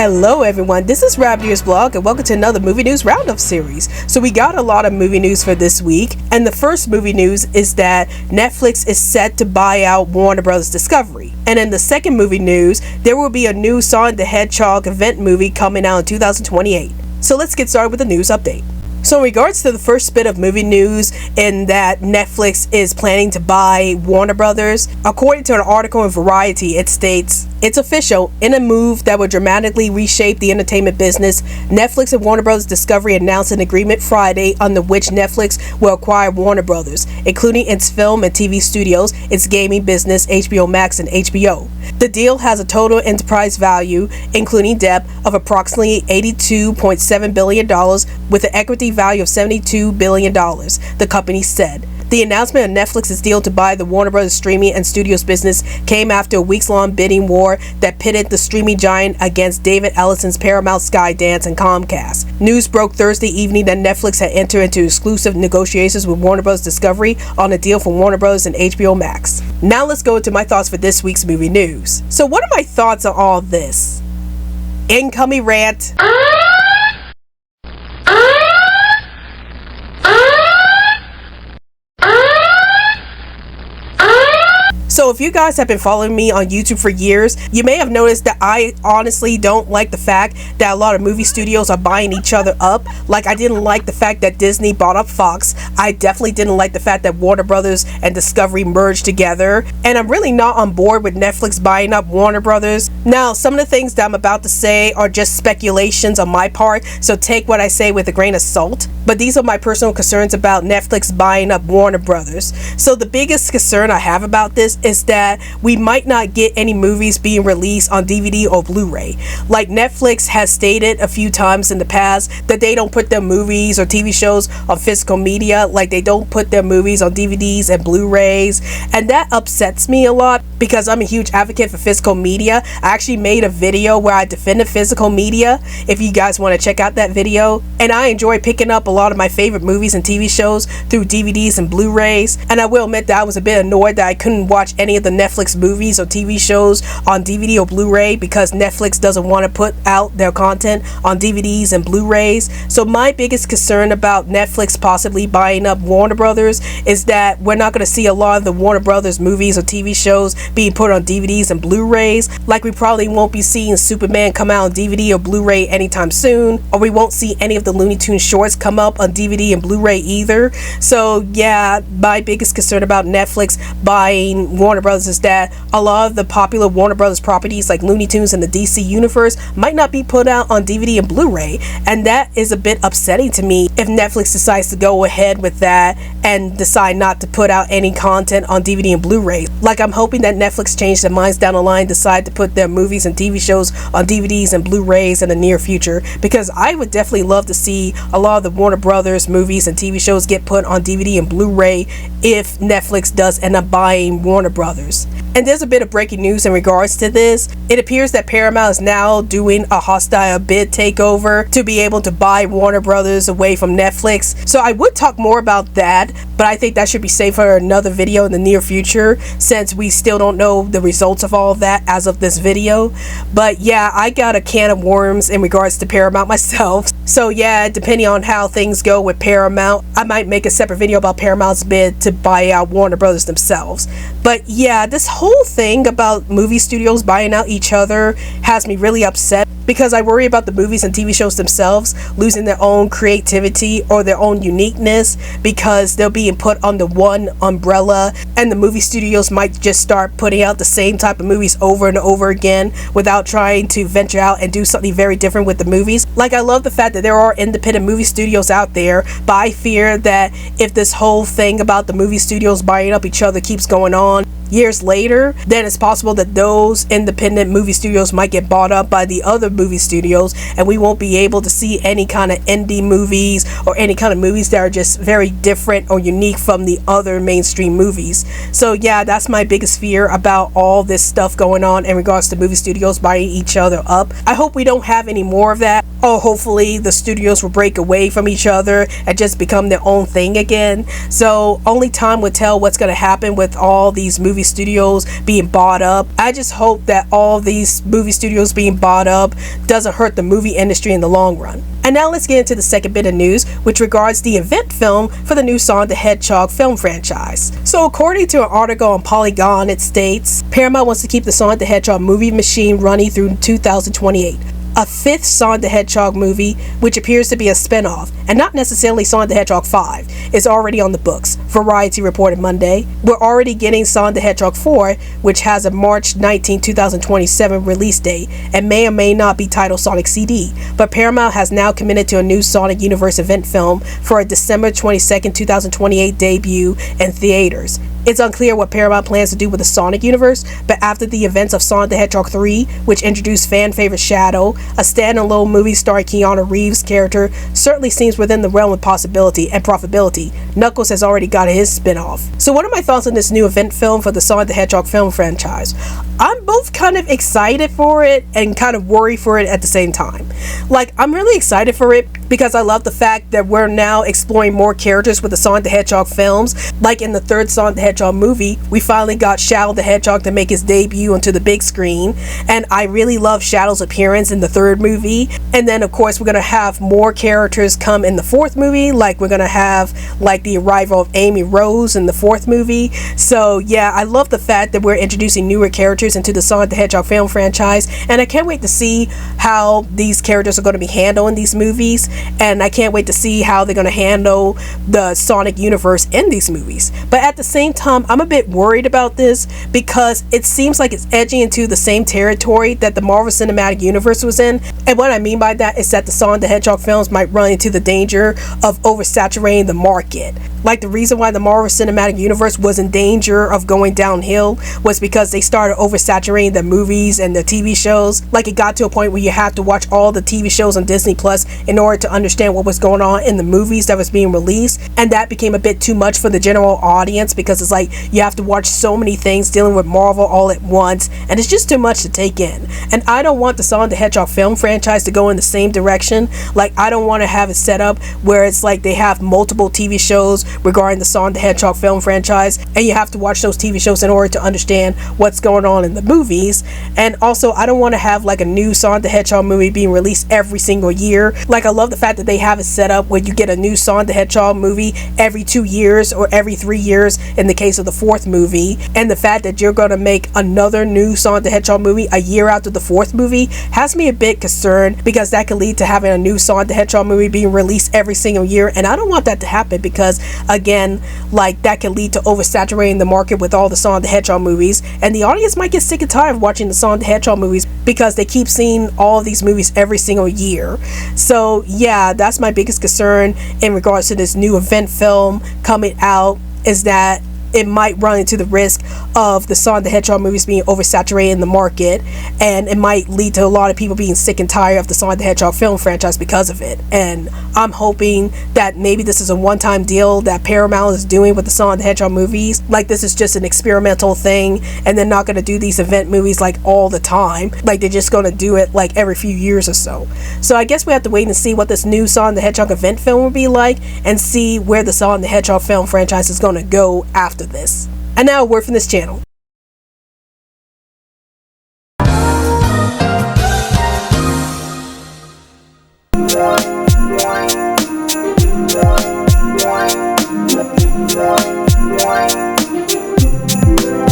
Hello everyone, this is Rabbitearsblog and welcome to another movie news roundup series. So we got a lot of movie news for this week, and the first movie news is that Netflix is set to buy out Warner Bros. Discovery. And in the second movie news, there will be a new Sonic the Hedgehog event movie coming out in 2028. So let's get started with the news update. So in regards to the first bit of movie news, in that Netflix is planning to buy Warner Brothers, according to an article in Variety, it states, "It's official. In a move that would dramatically reshape the entertainment business, Netflix and Warner Bros. Discovery announced an agreement Friday under which Netflix will acquire Warner Brothers, including its film and TV studios, its gaming business, HBO Max and HBO. The deal has a total enterprise value, including debt, of approximately $82.7 billion, with an equity value of $72 billion, the company said. The announcement of Netflix's deal to buy the Warner Bros. Streaming and studios business came after a weeks-long bidding war that pitted the streaming giant against David Ellison's Paramount, Skydance, and Comcast. News broke Thursday evening that Netflix had entered into exclusive negotiations with Warner Bros. Discovery on a deal for Warner Bros. And HBO Max. Now let's go into my thoughts for this week's movie news. So what are my thoughts on all this? Incoming rant. So if you guys have been following me on YouTube for years, you may have noticed that I honestly don't like the fact that a lot of movie studios are buying each other up. Like, I didn't like the fact that Disney bought up Fox. I definitely didn't like the fact that Warner Brothers and Discovery merged together. And I'm really not on board with Netflix buying up Warner Brothers. Now, some of the things that I'm about to say are just speculations on my part, so take what I say with a grain of salt. But these are my personal concerns about Netflix buying up Warner Brothers. So the biggest concern I have about this is that we might not get any movies being released on DVD or Blu-ray. Like, Netflix has stated a few times in the past that they don't put their movies or TV shows on physical media, like they don't put their movies on DVDs and Blu-rays, and that upsets me a lot because I'm a huge advocate for physical media. I actually made a video where I defended physical media, if you guys want to check out that video, and I enjoy picking up a lot of my favorite movies and TV shows through DVDs and Blu-rays. And I will admit that I was a bit annoyed that I couldn't watch any of the Netflix movies or TV shows on DVD or Blu-ray because Netflix doesn't want to put out their content on DVDs and Blu-rays. So my biggest concern about Netflix possibly buying up Warner Brothers is that we're not going to see a lot of the Warner Brothers movies or TV shows being put on DVDs and Blu-rays. Like, we probably won't be seeing Superman come out on DVD or Blu-ray anytime soon, or we won't see any of the Looney Tunes shorts come up on DVD and Blu-ray either. So yeah, my biggest concern about Netflix buying Warner Brothers is that a lot of the popular Warner Brothers properties like Looney Tunes and the DC Universe might not be put out on DVD and Blu-ray, and that is a bit upsetting to me if Netflix decides to go ahead with that and decide not to put out any content on DVD and Blu-ray. Like, I'm hoping that Netflix change their minds down the line, decide to put their movies and TV shows on DVDs and Blu-rays in the near future, because I would definitely love to see a lot of the Warner Brothers movies and TV shows get put on DVD and Blu-ray if Netflix does end up buying Warner Brothers. And there's a bit of breaking news in regards to this. It appears that Paramount is now doing a hostile bid takeover to be able to buy Warner Brothers away from Netflix. So I would talk more about that, but I think that should be saved for another video in the near future, since we still don't know the results of all of that as of this video. But yeah, I got a can of worms in regards to Paramount myself. So yeah, depending on how things go with Paramount, I might make a separate video about Paramount's bid to buy out Warner Brothers themselves. But yeah, this whole thing about movie studios buying out each other has me really upset, because I worry about the movies and TV shows themselves losing their own creativity or their own uniqueness because they're being put under one umbrella, and the movie studios might just start putting out the same type of movies over and over again without trying to venture out and do something very different with the movies. Like, I love the fact that there are independent movie studios out there, but I fear that if this whole thing about the movie studios buying up each other keeps going on years later, then it's possible that those independent movie studios might get bought up by the other movie studios, and we won't be able to see any kind of indie movies or any kind of movies that are just very different or unique from the other mainstream movies. So yeah, that's my biggest fear about all this stuff going on in regards to movie studios buying each other up. I hope we don't have any more of that, or hopefully the studios will break away from each other and just become their own thing again. So only time will tell what's going to happen with all these movie movie studios being bought up. I just hope that all these movie studios being bought up doesn't hurt the movie industry in the long run. And now let's get into the second bit of news, which regards the event film for the new Sonic the Hedgehog film franchise. So according to an article on Polygon, it states, Paramount wants to keep the Sonic the Hedgehog movie machine running through 2028. A fifth Sonic the Hedgehog movie, which appears to be a spin-off, and not necessarily Sonic the Hedgehog 5, is already on the books, Variety reported Monday. We're already getting Sonic the Hedgehog 4, which has a March 19, 2027 release date, and may or may not be titled Sonic CD, but Paramount has now committed to a new Sonic Universe event film for a December 22, 2028 debut in theaters. It's unclear what Paramount plans to do with the Sonic universe, but after the events of Sonic the Hedgehog 3, which introduced fan favorite Shadow, a standalone movie starring Keanu Reeves' character certainly seems within the realm of possibility and profitability. Knuckles has already got his spin-off. So what are my thoughts on this new event film for the Sonic the Hedgehog film franchise? I'm both kind of excited for it and kind of worried for it at the same time. Like, I'm really excited for it because I love the fact that we're now exploring more characters with the Sonic the Hedgehog films. Like in the third Sonic the Hedgehog movie, we finally got Shadow the Hedgehog to make his debut onto the big screen, and I really love Shadow's appearance in the third movie. And then of course we're gonna have more characters come in the fourth movie, like we're gonna have like the arrival of Amy Rose in the fourth movie. So yeah, I love the fact that we're introducing newer characters into the Sonic the Hedgehog film franchise, and I can't wait to see how these characters are going to be handled in these movies, and I can't wait to see how they're going to handle the Sonic universe in these movies. But at the same time, I'm a bit worried about this because it seems like it's edging into the same territory that the Marvel Cinematic Universe was in. And what I mean by that is that the Sonic the Hedgehog films might run into the danger of oversaturating the market. Like, the reason why the Marvel Cinematic Universe was in danger of going downhill was because they started oversaturating the movies and the TV shows. Like, it got to a point where you have to watch all the TV shows on Disney Plus in order to understand what was going on in the movies that was being released, and that became a bit too much for the general audience because it's like you have to watch so many things dealing with Marvel all at once, and it's just too much to take in. And I don't want the Sonic the Hedgehog film franchise to go in the same direction. Like, I don't want to have it set up where it's like they have multiple TV shows regarding the Sonic the Hedgehog film franchise, and you have to watch those TV shows in order to understand what's going on in the movies. And also, I don't want to have like a new Sonic the Hedgehog movie being released every single year. Like, I love the fact that they have it set up where you get a new Sonic the Hedgehog movie every 2 years or every 3 years in the case of the fourth movie, and the fact that you're going to make another new Sonic the Hedgehog movie a year after the fourth movie has me a bit concerned, because that could lead to having a new Sonic the Hedgehog movie being released every single year, and I don't want that to happen because, again, like, that can lead to oversaturating the market with all the Sonic the Hedgehog movies, and the audience might get sick and tired of watching the Sonic the Hedgehog movies because they keep seeing all of these movies every single year. So yeah, that's my biggest concern in regards to this new event film coming out, is that it might run into the risk of the Sonic the Hedgehog movies being oversaturated in the market, and it might lead to a lot of people being sick and tired of the Sonic the Hedgehog film franchise because of it. And I'm hoping that maybe this is a one-time deal that Paramount is doing with the Sonic the Hedgehog movies. Like, this is just an experimental thing, and they're not going to do these event movies like all the time. Like, they're just going to do it like every few years or so. So I guess we have to wait and see what this new Sonic the Hedgehog event film will be like, and see where the Sonic the Hedgehog film franchise is going to go after this. And now a word from this channel.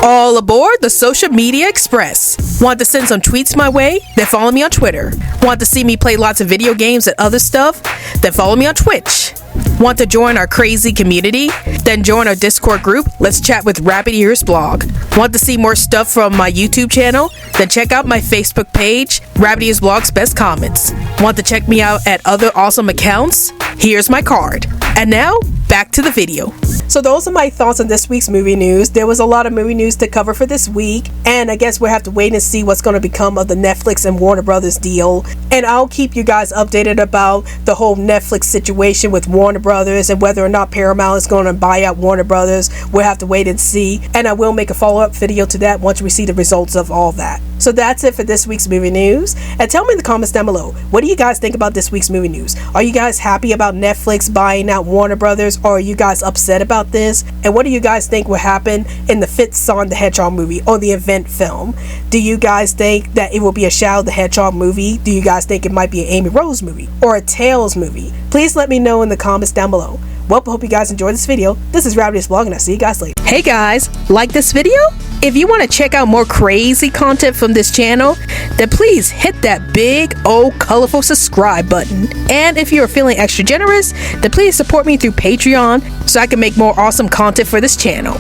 All aboard the Social Media Express. Want to send some tweets my way? Then follow me on Twitter. Want to see me play lots of video games and other stuff? Then follow me on Twitch. Want to join our crazy community? Then join our Discord group. Let's chat with Rabbitearsblog. Want to see more stuff from my YouTube channel? Then check out my Facebook page, Rabbitearsblog's Best Comments. Want to check me out at other awesome accounts? Here's my card. And now, back to the video. So those are my thoughts on this week's movie news. There was a lot of movie news to cover for this week, and I guess we'll have to wait and see what's going to become of the Netflix and Warner Brothers deal. And I'll keep you guys updated about the whole Netflix situation with Warner Brothers and whether or not Paramount is going to buy out Warner Brothers. We'll have to wait and see, and I will make a follow-up video to that once we see the results of all that. So that's it for this week's movie news. And tell me in the comments down below, what do you guys think about this week's movie news? Are you guys happy about Netflix buying out Warner Brothers, or are you guys upset about this? And what do you guys think will happen in the 5th Sonic the Hedgehog movie, or the event film? Do you guys think that it will be a Shadow the Hedgehog movie? Do you guys think it might be an Amy Rose movie or a Tails movie? Please let me know in the comments down below. Well, I hope you guys enjoyed this video. This is Rabbitearsblog, and I'll see you guys later. Hey guys, like this video? If you want to check out more crazy content from this channel, then please hit that big old colorful subscribe button. And if you are feeling extra generous, then please support me through Patreon so I can make more awesome content for this channel.